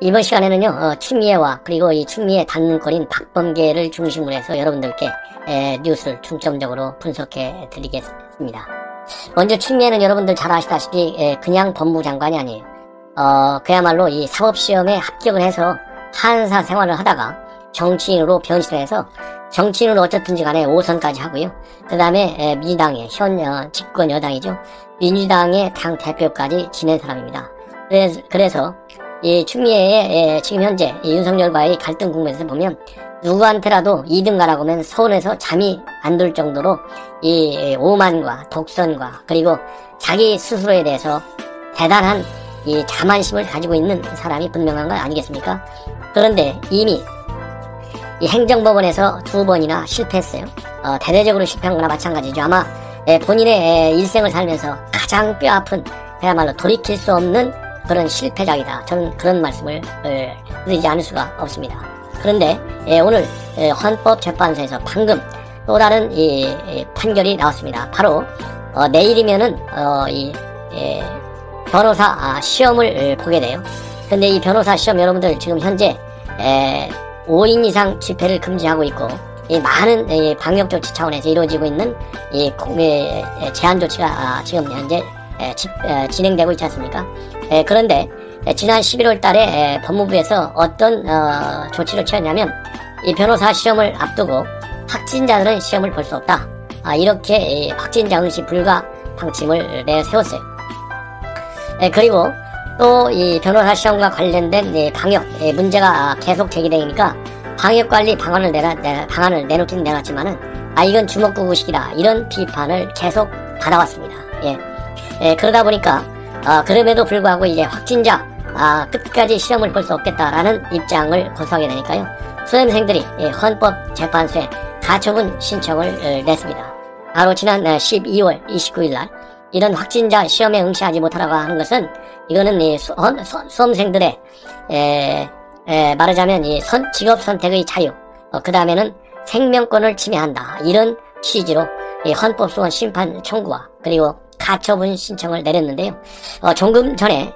이번 시간에는요, 추미애와 그리고 이 추미애 단문거린 박범계를 중심으로 해서 여러분들께 뉴스를 중점적으로 분석해 드리겠습니다. 먼저 추미애는 여러분들 잘 아시다시피 그냥 법무장관이 아니에요. 그야말로 이 사법시험에 합격을 해서 한사 생활을 하다가 정치인으로 변신을 해서 정치인으로 어쨌든지 간에 5선까지 하고요. 그 다음에 민주당의 현 집권 여당이죠. 민주당의 당 대표까지 지낸 사람입니다. 그래서 이 추미애의 지금 현재 윤석열과의 갈등 국면에서 보면 누구한테라도 2등 가라고 하면 서울에서 잠이 안 들 정도로 이 오만과 독선과 그리고 자기 스스로에 대해서 대단한 이 자만심을 가지고 있는 사람이 분명한 거 아니겠습니까? 그런데 이미 이 행정법원에서 2번이나 실패했어요. 대대적으로 실패한 거나 마찬가지죠. 아마 본인의 일생을 살면서 가장 뼈아픈 그야말로 돌이킬 수 없는 그런 실패작이다. 저는 그런 말씀을 드리지 않을 수가 없습니다. 그런데 오늘 헌법재판소에서 방금 또 다른 이 판결이 나왔습니다. 바로 내일이면은 이 변호사 시험을 보게 돼요. 근데 이 변호사 시험 여러분들 지금 현재 5인 이상 집회를 금지하고 있고 이 많은 방역 조치 차원에서 이루어지고 있는 이 제한 조치가 지금 현재 진행되고 있지 않습니까? 그런데 지난 11월 달에 법무부에서 어떤 조치를 취했냐면 이 변호사 시험을 앞두고 확진자들은 시험을 볼 수 없다. 이렇게 확진자 응시 불가 방침을 내세웠어요. 그리고 또 이 변호사 시험과 관련된 방역 문제가 계속 제기되니까 방역관리 방안을 내놓긴 내놨지만은 이건 주먹구구식이다 이런 비판을 계속 받아왔습니다. 그러다 보니까 그럼에도 불구하고 이제 확진자 끝까지 시험을 볼 수 없겠다라는 입장을 고수하게 되니까요. 수험생들이 헌법재판소에 가처분 신청을 냈습니다. 바로 지난 12월 29일 날 이런 확진자 시험에 응시하지 못하라고 하는 것은 이거는 이 수험생들의 말하자면 이 직업 선택의 자유, 그 다음에는 생명권을 침해한다 이런 취지로 이 헌법소원 심판 청구와 그리고 가처분 신청을 내렸는데요. 조금 전에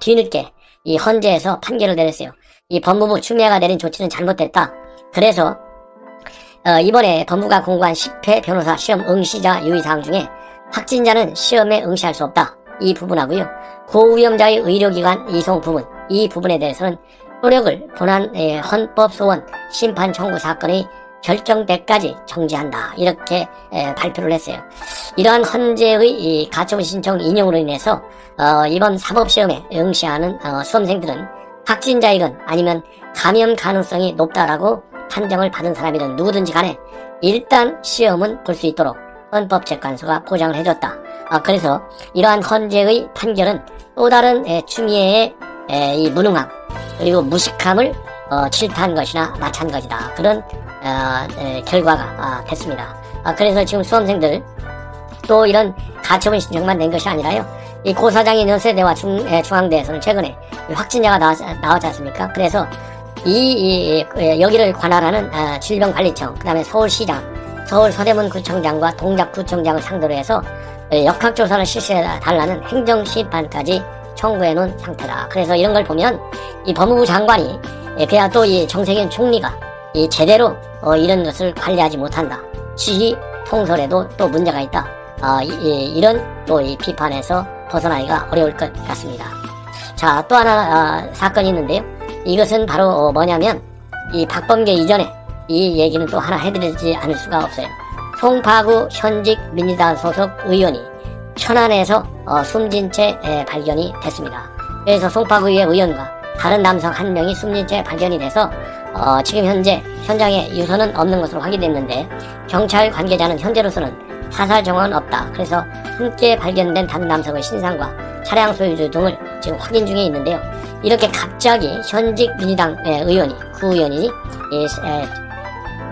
뒤늦게 이 헌재에서 판결을 내렸어요. 이 법무부 추미애가 내린 조치는 잘못됐다. 그래서 이번에 법무부가 공고한 10회 변호사 시험 응시자 유의사항 중에 확진자는 시험에 응시할 수 없다. 이 부분하고요. 고위험자의 의료기관 이송 부분, 이 부분에 대해서는 효력을 본안 헌법소원 심판 청구 사건의 결정 때까지 정지한다. 이렇게 발표를 했어요. 이러한 헌재의 이 가처분 신청 인용으로 인해서 이번 사법시험에 응시하는 수험생들은 확진자이건 아니면 감염 가능성이 높다라고 판정을 받은 사람이든 누구든지 간에 일단 시험은 볼 수 있도록 헌법재판소가 보장을 해줬다. 그래서 이러한 헌재의 판결은 또 다른 추미애의 이 무능함 그리고 무식함을 질타한 것이나 마찬 것이다. 그런 결과가 됐습니다. 그래서 지금 수험생들 또 이런 가처분 신청만 낸 것이 아니라요. 이 고사장인 연세대와 중앙대에서는 최근에 확진자가 나왔지 않습니까? 그래서 여기를 관할하는 질병관리청, 그 다음에 서울시장, 서울 서대문구청장과 동작구청장을 상대로 해서 역학조사를 실시해달라는 행정심판까지 청구해 놓은 상태다. 그래서 이런 걸 보면 이 법무부 장관이 그야 또 이 정세균 총리가 이 제대로 이런 것을 관리하지 못한다. 지휘 통솔에도 또 문제가 있다. 이런 또 이 비판에서 벗어나기가 어려울 것 같습니다. 자, 또 하나 사건이 있는데요. 이것은 바로 뭐냐면 이 박범계 이전에 이 얘기는 또 하나 해드리지 않을 수가 없어요. 송파구 현직 민주당 소속 의원이 천안에서 숨진 채 발견이 됐습니다. 그래서 송파구의 의원과 다른 남성 한 명이 숨진 채 발견이 돼서 지금 현재 현장에 유서는 없는 것으로 확인됐는데 경찰 관계자는 현재로서는 사살 정황은 없다. 그래서 함께 발견된 다른 남성의 신상과 차량 소유주 등을 지금 확인 중에 있는데요. 이렇게 갑자기 현직 민주당 의원이 구의원이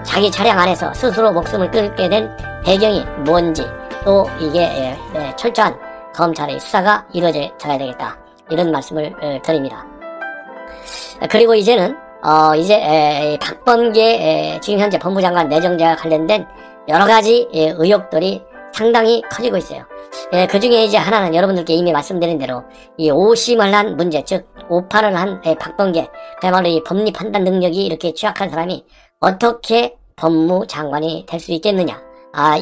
자기 차량 안에서 스스로 목숨을 끊게 된 배경이 뭔지 또 이게 철저한 검찰의 수사가 이루어져야 되겠다. 이런 말씀을 드립니다. 그리고 이제는 박범계 지금 현재 법무장관 내정자와 관련된 여러 가지 의혹들이 상당히 커지고 있어요. 그 중에 이제 하나는 여러분들께 이미 말씀드린 대로 이 오심을 한 문제, 즉 오판을 한 박범계, 그야말로 이 법리 판단 능력이 이렇게 취약한 사람이 어떻게 법무장관이 될 수 있겠느냐.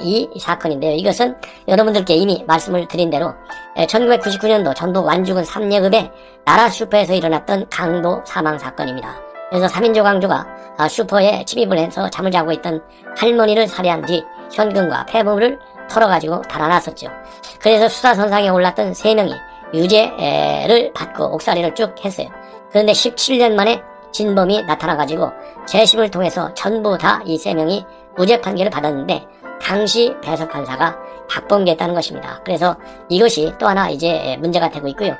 이 사건인데요. 이것은 여러분들께 이미 말씀을 드린 대로 1999년도 전북 완주군 삼례읍의 나라 슈퍼에서 일어났던 강도 사망 사건입니다. 그래서 3인조 강조가 슈퍼에 침입을 해서 잠을 자고 있던 할머니를 살해한 뒤 현금과 폐물을 털어가지고 달아났었죠. 그래서 수사선상에 올랐던 3명이 유죄를 받고 옥살이를 쭉 했어요. 그런데 17년 만에 진범이 나타나가지고 재심을 통해서 전부 다 이 3명이 무죄 판결을 받았는데 당시 배석판사가 박범계였다는 것입니다. 그래서 이것이 또 하나 이제 문제가 되고 있고요.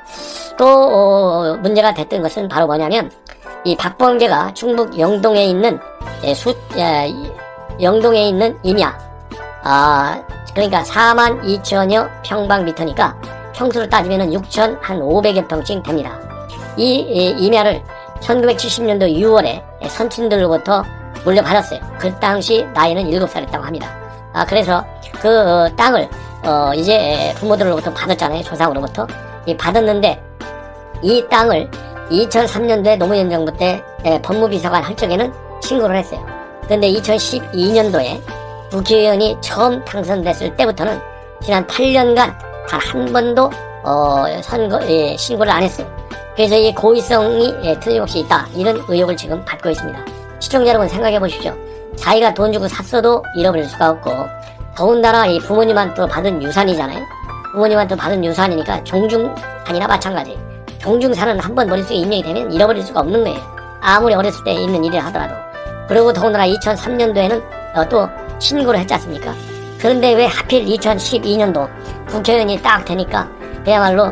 또 문제가 됐던 것은 바로 뭐냐면 이 박범계가 충북 영동에 있는 영동에 있는 임야, 그러니까 42,000여 평방미터니까 평수로 따지면은 6,500여 평쯤 됩니다. 이 임야를 1970년도 6월에 선친들로부터 물려받았어요. 그 당시 나이는 7살이었다고 합니다. 그래서 그 땅을 이제 부모들로부터 받았잖아요. 조상으로부터. 받았는데 이 땅을 2003년도에 노무현 정부 때 법무비서관 할 적에는 신고를 했어요. 그런데 2012년도에 국회의원이 처음 당선됐을 때부터는 지난 8년간 단 한 번도 신고를 안 했어요. 그래서 이 고의성이 틀림없이 있다, 이런 의혹을 지금 받고 있습니다. 시청자 여러분 생각해 보십시오. 자기가 돈 주고 샀어도 잃어버릴 수가 없고, 더군다나 이 부모님한테 받은 유산이잖아요. 부모님한테 받은 유산이니까 종중산이나 마찬가지. 종중산은 한 번 머릿속에 입력이 되면 잃어버릴 수가 없는 거예요. 아무리 어렸을 때 있는 일이라 하더라도. 그리고 더군다나 2003년도에는 또 신고를 했지 않습니까? 그런데 왜 하필 2012년도 국회의원이 딱 되니까 그야말로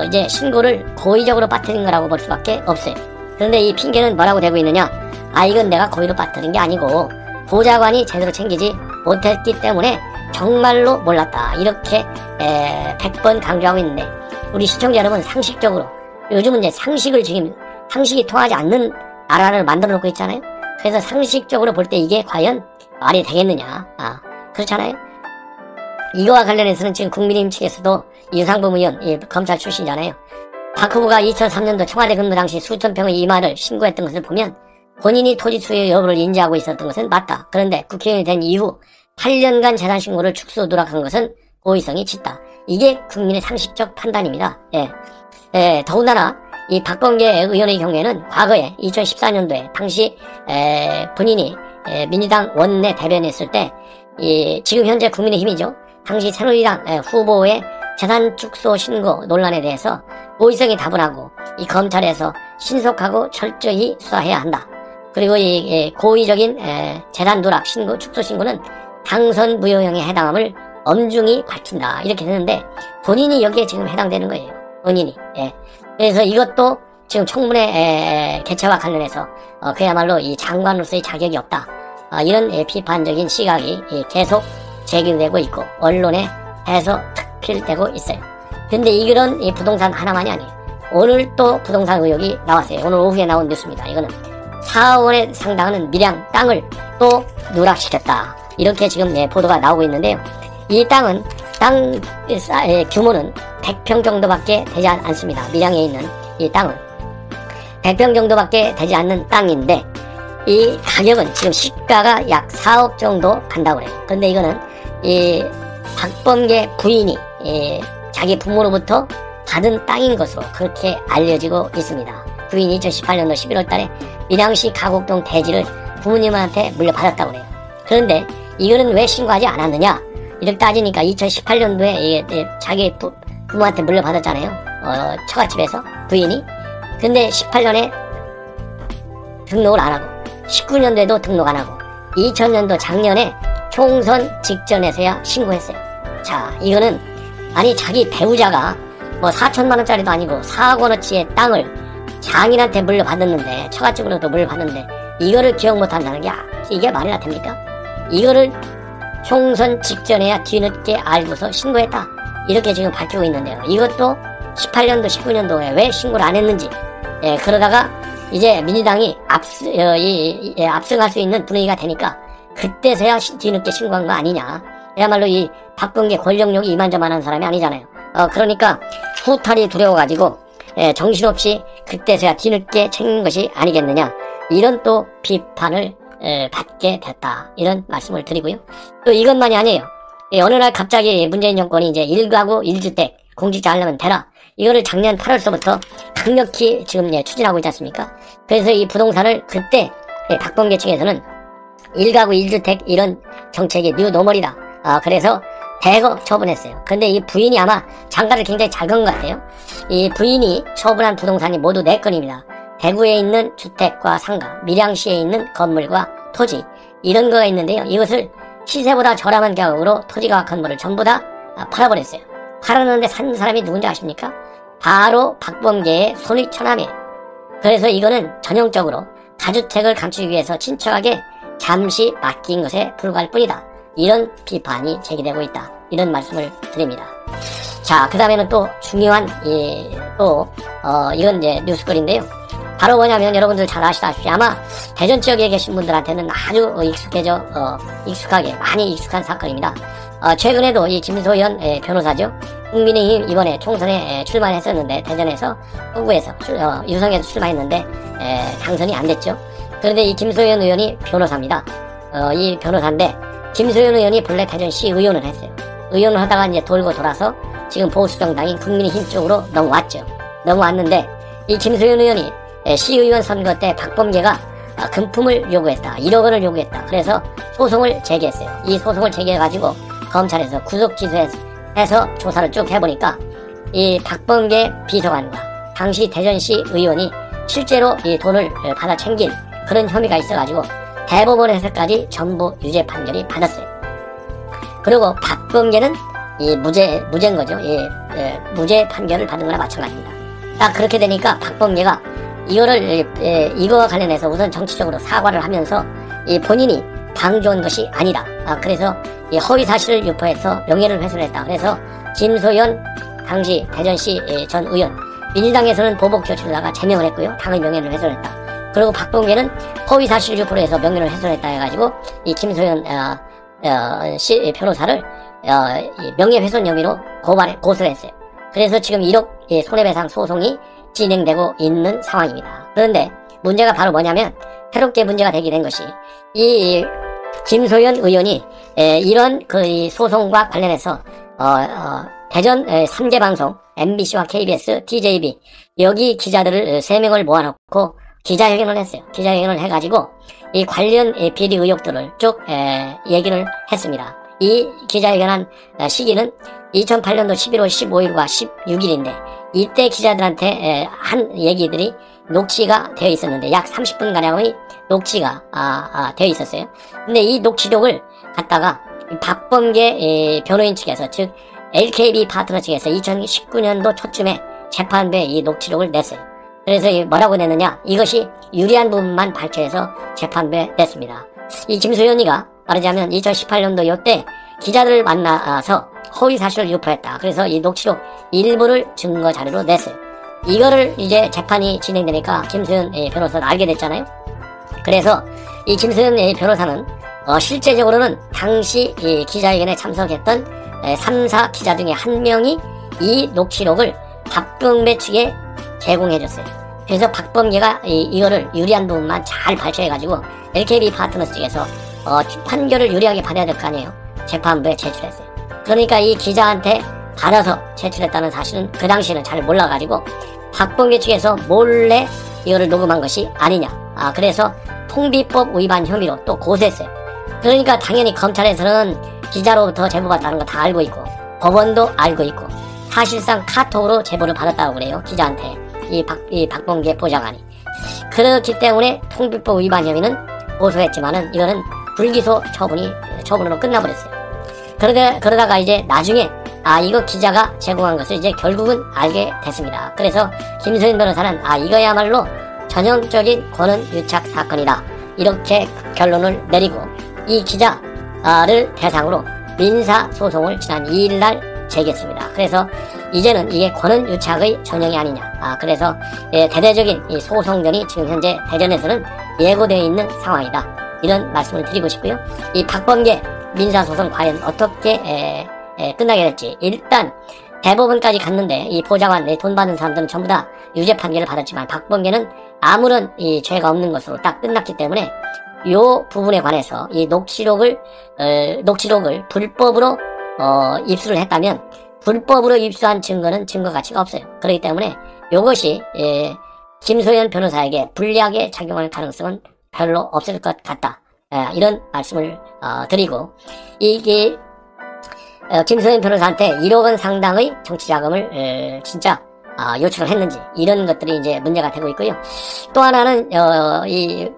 이제 신고를 고의적으로 빠뜨린 거라고 볼 수밖에 없어요. 그런데 이 핑계는 뭐라고 되고 있느냐? 이건 내가 고의로 빠뜨린 게 아니고 보좌관이 제대로 챙기지 못했기 때문에 정말로 몰랐다, 이렇게 100번 강조하고 있는데, 우리 시청자 여러분 상식적으로 요즘은 이제 상식이 통하지 않는 나라를 만들어 놓고 있잖아요. 그래서 상식적으로 볼 때 이게 과연 말이 되겠느냐. 그렇잖아요. 이거와 관련해서는 지금 국민의힘 측에서도 유상범 의원, 검찰 출신이잖아요. 박 후보가 2003년도 청와대 근무 당시 수천 평의 이마를 신고했던 것을 보면 본인이 토지 수요 여부를 인지하고 있었던 것은 맞다. 그런데 국회의원이 된 이후 8년간 재산 신고를 축소 누락한 것은 고의성이 짙다. 이게 국민의 상식적 판단입니다. 더군다나 이 박범계 의원의 경우에는 과거에 2014년도에 당시 본인이 민주당 원내 대변했을 때 지금 현재 국민의힘이죠. 당시 새누리당 후보의 재산 축소 신고 논란에 대해서 고의성이 다분하고 이 검찰에서 신속하고 철저히 수사해야 한다. 그리고 이 고의적인 재산 누락 신고, 축소 신고는 당선 무효형에 해당함을 엄중히 밝힌다, 이렇게 되는데 본인이 여기에 지금 해당되는 거예요. 본인이. 그래서 이것도 지금 청문회 개최와 관련해서 그야말로 이 장관으로서의 자격이 없다, 이런 비판적인 시각이 계속 제기되고 있고 언론에 해서 특필되고 있어요. 근데 이런 이 부동산 하나만이 아니에요. 오늘 또 부동산 의혹이 나왔어요. 오늘 오후에 나온 뉴스입니다. 이거는 4억 원에 상당하는 밀양 땅을 또 누락시켰다, 이렇게 지금 보도가 나오고 있는데요. 이 땅은 땅 규모는 100평 정도밖에 되지 않습니다. 밀양에 있는 이 땅은 100평 정도밖에 되지 않는 땅인데 이 가격은 지금 시가가 약 4억 정도 간다고 그래요. 그런데 이거는 이 박범계 부인이 자기 부모로부터 받은 땅인 것으로 그렇게 알려지고 있습니다. 부인이 2018년도 11월 달에 밀양시 가곡동 대지를 부모님한테 물려받았다고 그래요. 그런데 이거는 왜 신고하지 않았느냐, 이렇게 따지니까 2018년도에 자기 부모한테 물려받았잖아요. 처갓집에서 부인이. 근데 18년에 등록을 안 하고 19년도에도 등록 안 하고 2000년도 작년에 총선 직전에서야 신고했어요. 자, 이거는 아니 자기 배우자가 뭐 4천만 원짜리도 아니고 4억 원어치의 땅을 장인한테 물려받았는데, 처갓집으로도 물려받았는데 이거를 기억 못한다는 게 이게 말이나 됩니까? 이거를 총선 직전에야 뒤늦게 알고서 신고했다, 이렇게 지금 밝히고 있는데요. 이것도 18년도 19년도에 왜 신고를 안 했는지, 그러다가 이제 민주당이 압승할 수 있는 분위기가 되니까 그때서야 뒤늦게 신고한 거 아니냐. 그야말로 이 박범계 권력욕이 이만저만한 사람이 아니잖아요. 그러니까 후탈이 두려워가지고 정신없이 그때서야 뒤늦게 챙긴 것이 아니겠느냐, 이런 또 비판을 받게 됐다, 이런 말씀을 드리고요. 또 이것만이 아니에요. 어느 날 갑자기 문재인 정권이 이제 1가구 1주택 공직자 하려면 되라, 이거를 작년 8월서부터 강력히 지금 추진하고 있지 않습니까? 그래서 이 부동산을 그때 박범계 측에서는 1가구 1주택 이런 정책이 뉴노멀이다, 그래서 대거 처분했어요. 근데 이 부인이 아마 장가를 굉장히 잘 건 것 같아요. 이 부인이 처분한 부동산이 모두 4건입니다. 대구에 있는 주택과 상가, 밀양시에 있는 건물과 토지, 이런 거가 있는데요. 이것을 시세보다 저렴한 가격으로 토지와 건물을 전부 다 팔아버렸어요. 팔았는데 산 사람이 누군지 아십니까? 바로 박범계의 손위 처남이에요. 그래서 이거는 전형적으로 다주택을 감추기 위해서 친척에게 잠시 맡긴 것에 불과할 뿐이다, 이런 비판이 제기되고 있다, 이런 말씀을 드립니다. 자, 그 다음에는 또 중요한 이건 이제 뉴스거리인데요. 바로 뭐냐면 여러분들 잘 아시다시피 아마 대전 지역에 계신 분들한테는 아주 익숙하게 많이 익숙한 사건입니다. 최근에도 이 김소연 변호사죠. 국민의힘 이번에 총선에 출마했었는데 대전에서 후보에서 유성에서 출마했는데 당선이 안 됐죠. 그런데 이 김소연 의원이 변호사입니다. 이 변호사인데 김소연 의원이 본래 대전시 의원을 했어요. 의원을 하다가 이제 돌고 돌아서 지금 보수정당인 국민의힘 쪽으로 넘어왔죠. 넘어왔는데 이 김소연 의원이 시의원 선거 때 박범계가 금품을 요구했다, 1억 원을 요구했다, 그래서 소송을 제기했어요. 이 소송을 제기해가지고 검찰에서 구속 기소해서 조사를 쭉 해보니까 이 박범계 비서관과 당시 대전시 의원이 실제로 이 돈을 받아 챙긴 그런 혐의가 있어가지고 대법원에서까지 전부 유죄 판결이 받았어요. 그리고 박범계는 이 무죄인 거죠. 무죄 판결을 받은 거나 마찬가지입니다. 딱 그렇게 되니까 박범계가 이거와 관련해서 우선 정치적으로 사과를 하면서 이 본인이 방조한 것이 아니다, 그래서 이 허위 사실을 유포해서 명예를 훼손했다, 그래서 김소연 당시 대전시 전 의원, 민주당에서는 보복 조치를 제명을 했고요, 당의 명예를 훼손했다. 그리고 박범계는 허위 사실 유포를 해서 명예를 훼손했다 해가지고 이 김소연 변호사를 명예훼손 혐의로 고소를 했어요. 그래서 지금 1억 손해배상 소송이 진행되고 있는 상황입니다. 그런데 문제가 바로 뭐냐면, 새롭게 문제가 되게 된 것이 이 김소연 의원이 이런 이 소송과 관련해서 대전 3개 방송 MBC와 KBS, TJB 여기 기자들을 3명을 모아놓고 기자회견을 했어요. 기자회견을 해가지고 이 관련 비리 의혹들을 쭉 얘기를 했습니다. 이 기자회견한 시기는 2008년도 11월 15일과 16일인데 이때 기자들한테 한 얘기들이 녹취가 되어 있었는데 약 30분가량의 녹취가 되어 있었어요. 근데 이 녹취록을 갖다가 박범계 변호인 측에서, 즉 LKB 파트너 측에서 2019년도 초쯤에 재판부에 이 녹취록을 냈어요. 그래서 뭐라고 냈느냐, 이것이 유리한 부분만 발췌해서 재판부에 냈습니다. 이 김소연이가 말하자면 2018년도 요때 기자들을 만나서 허위 사실을 유포했다. 그래서 이 녹취록 일부를 증거 자료로 냈어요. 이거를 이제 재판이 진행되니까 김소연 변호사는 알게 됐잖아요. 그래서 이 김소연 변호사는 실제적으로는 당시 이 기자회견에 참석했던 3사 기자 중에 한 명이 이 녹취록을 박범계 측에 제공해줬어요. 그래서 박범계가 이거를 유리한 부분만 잘 발췌해가지고 LKB 파트너스 측에서 판결을 유리하게 받아야 될 거 아니에요. 재판부에 제출했어요. 그러니까 이 기자한테 받아서 제출했다는 사실은 그 당시에는 잘 몰라가지고 박범계 측에서 몰래 이거를 녹음한 것이 아니냐, 그래서 통비법 위반 혐의로 또 고소했어요. 그러니까 당연히 검찰에서는 기자로부터 제보 받았다는 거 다 알고 있고 법원도 알고 있고 사실상 카톡으로 제보를 받았다고 그래요. 기자한테 이 박범계 보좌관이. 그렇기 때문에 통비법 위반 혐의는 고소했지만은 이거는 불기소 처분으로 끝나버렸어요. 그러다가 이제 나중에 이거 기자가 제공한 것을 이제 결국은 알게 됐습니다. 그래서 김소연 변호사는 이거야말로 전형적인 권한 유착 사건이다, 이렇게 결론을 내리고 이 기자를 대상으로 민사소송을 지난 2일날 제기했습니다. 그래서 이제는 이게 권한 유착의 전형이 아니냐, 그래서 대대적인 이 소송전이 지금 현재 대전에서는 예고되어 있는 상황이다, 이런 말씀을 드리고 싶고요. 이 박범계 민사소송 과연 어떻게 끝나게 됐지. 일단 대법원까지 갔는데 이 보좌관, 돈 받는 사람들은 전부 다 유죄 판결을 받았지만 박범계는 아무런 이 죄가 없는 것으로 딱 끝났기 때문에 요 부분에 관해서 이 녹취록을 불법으로 입수를 했다면 불법으로 입수한 증거는 증거 가치가 없어요. 그렇기 때문에 요것이 김소연 변호사에게 불리하게 작용할 가능성은 별로 없을 것 같다. 이런 말씀을 드리고, 이게 김소연 변호사한테 1억 원 상당의 정치자금을 진짜 요청을 했는지, 이런 것들이 이제 문제가 되고 있고요. 또 하나는 이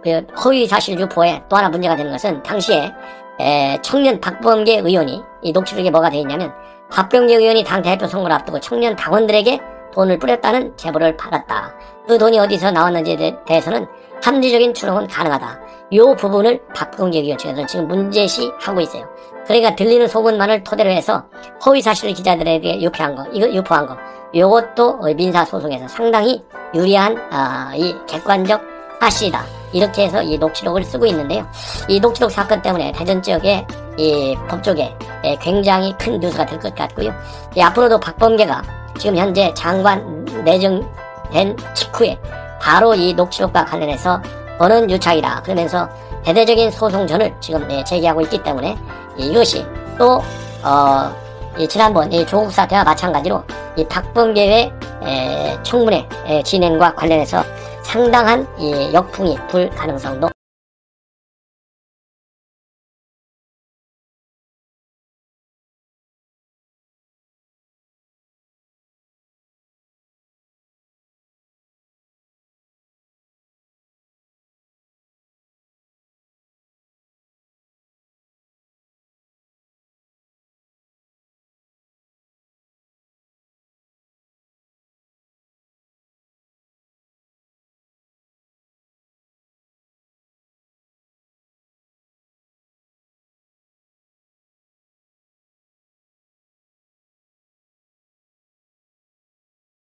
허위사실 유포에 또 하나 문제가 되는 것은 당시에 청년 박범계 의원이, 이 녹취록에 뭐가 되어 있냐면 박범계 의원이 당 대표 선거를 앞두고 청년 당원들에게 돈을 뿌렸다는 제보를 받았다. 그 돈이 어디서 나왔는지에 대해서는 합리적인 추론은 가능하다. 요 부분을 박범계 의원 측에서는 지금 문제시하고 있어요. 그러니까 들리는 소문만을 토대로 해서 허위사실을 기자들에게 유포한 거, 요것도 민사소송에서 상당히 유리한 이 객관적 사실이다. 이렇게 해서 이 녹취록을 쓰고 있는데요. 이 녹취록 사건 때문에 대전 지역의 이 법조계 굉장히 큰 뉴스가 될 것 같고요. 앞으로도 박범계가 지금 현재 장관 내정된 직후에 바로 이 녹취록과 관련해서 버는 유착이다. 그러면서 대대적인 소송전을 지금 제기하고 있기 때문에 이것이 또 지난번 이 조국 사태와 마찬가지로 이 박범계의 청문회 진행과 관련해서 상당한 이 역풍이 불 가능성도